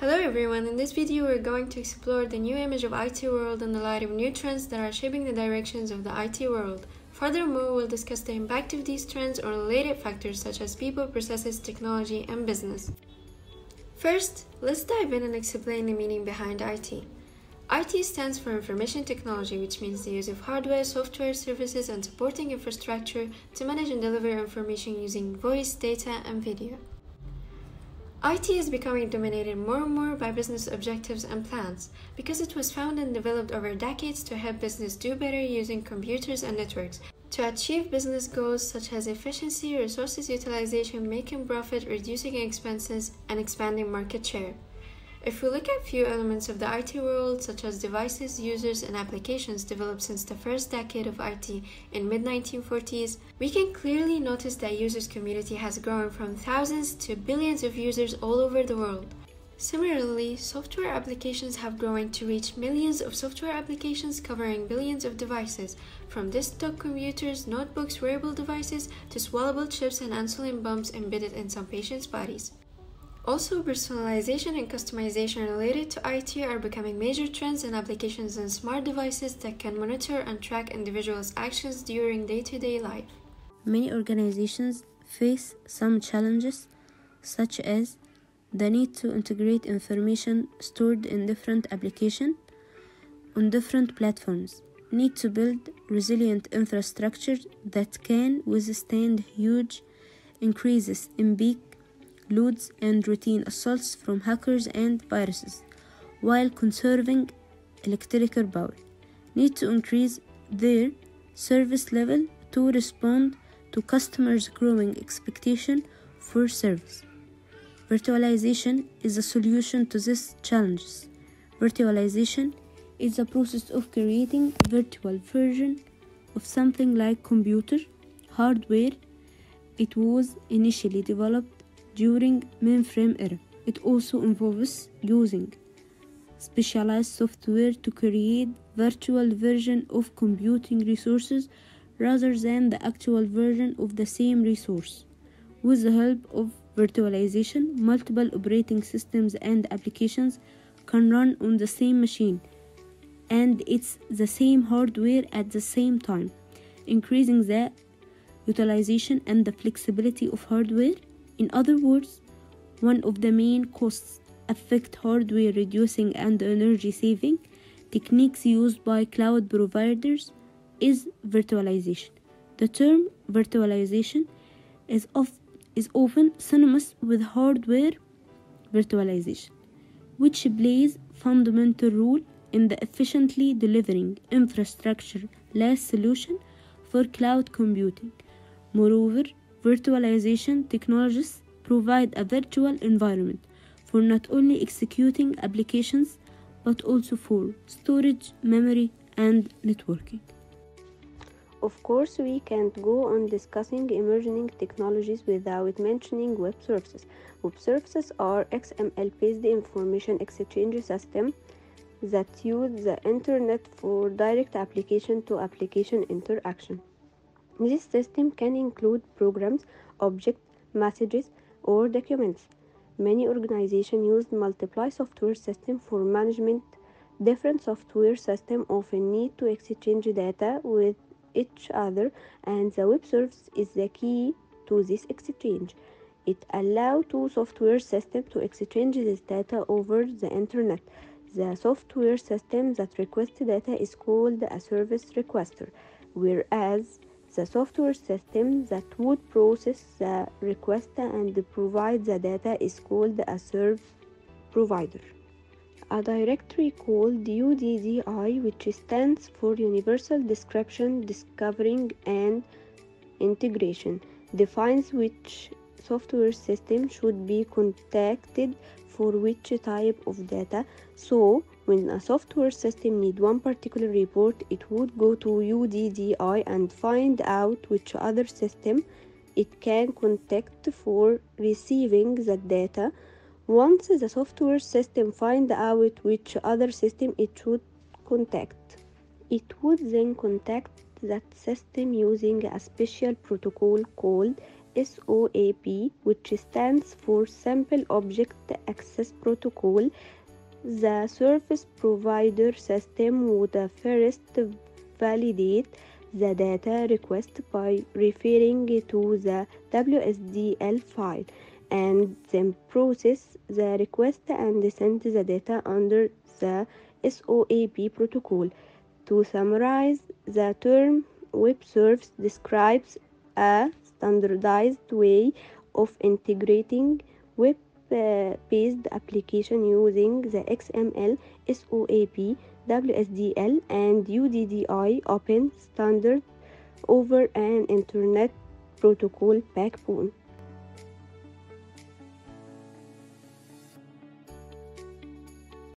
Hello everyone, in this video we're going to explore the new image of IT world in the light of new trends that are shaping the directions of the IT world. Furthermore, we'll discuss the impact of these trends on related factors such as people, processes, technology, and business. First, let's dive in and explain the meaning behind IT. IT stands for Information Technology, which means the use of hardware, software, services, and supporting infrastructure to manage and deliver information using voice, data, and video. IT is becoming dominated more and more by business objectives and plans because it was found and developed over decades to help business do better using computers and networks to achieve business goals such as efficiency, resources utilization, making profit, reducing expenses, and expanding market share. If we look at few elements of the IT world, such as devices, users, and applications developed since the first decade of IT in mid-1940s, we can clearly notice that users' community has grown from thousands to billions of users all over the world. Similarly, software applications have grown to reach millions of software applications covering billions of devices, from desktop computers, notebooks, wearable devices, to swallowable chips and insulin pumps embedded in some patients' bodies. Also, personalization and customization related to IT are becoming major trends in applications and smart devices that can monitor and track individuals' actions during day-to-day life. Many organizations face some challenges, such as the need to integrate information stored in different applications on different platforms, need to build resilient infrastructure that can withstand huge increases in peak loads and routine assaults from hackers and viruses, while conserving electrical power, need to increase their service level to respond to customers' growing expectation for service. Virtualization is a solution to these challenges. Virtualization is the process of creating a virtual version of something like computer hardware. It was initially developed during mainframe era. It also involves using specialized software to create virtual version of computing resources rather than the actual version of the same resource. With the help of virtualization, multiple operating systems and applications can run on the same machine, and it's the same hardware at the same time, increasing the utilization and the flexibility of hardware. In other words, one of the main cost-effective hardware reducing and energy saving techniques used by cloud providers is virtualization. The term virtualization is often synonymous with hardware virtualization, which plays a fundamental role in the efficiently delivering infrastructure-less solution for cloud computing. Moreover, virtualization technologies provide a virtual environment for not only executing applications but also for storage, memory, and networking. Of course, we can't go on discussing emerging technologies without mentioning web services. Web services are XML-based information exchange systems that use the internet for direct application-to-application interaction. This system can include programs, objects, messages, or documents. Many organizations use multiple software systems for management. Different software systems often need to exchange data with each other, and the web service is the key to this exchange. It allows two software systems to exchange this data over the internet. The software system that requests data is called a service requester, whereas the software system that would process the request and provide the data is called a service provider. A directory called UDDI, which stands for Universal Description, Discovering, and Integration, defines which software system should be contacted for which type of data. So, when a software system needs one particular report, it would go to UDDI and find out which other system it can contact for receiving the data. Once the software system finds out which other system it should contact, it would then contact that system using a special protocol called SOAP, which stands for Simple Object Access Protocol. The service provider system would first validate the data request by referring to the WSDL file and then process the request and send the data under the SOAP protocol. To summarize, the term web service describes a standardized way of integrating web-based application using the XML, SOAP, WSDL, and UDDI open standard over an internet protocol backbone.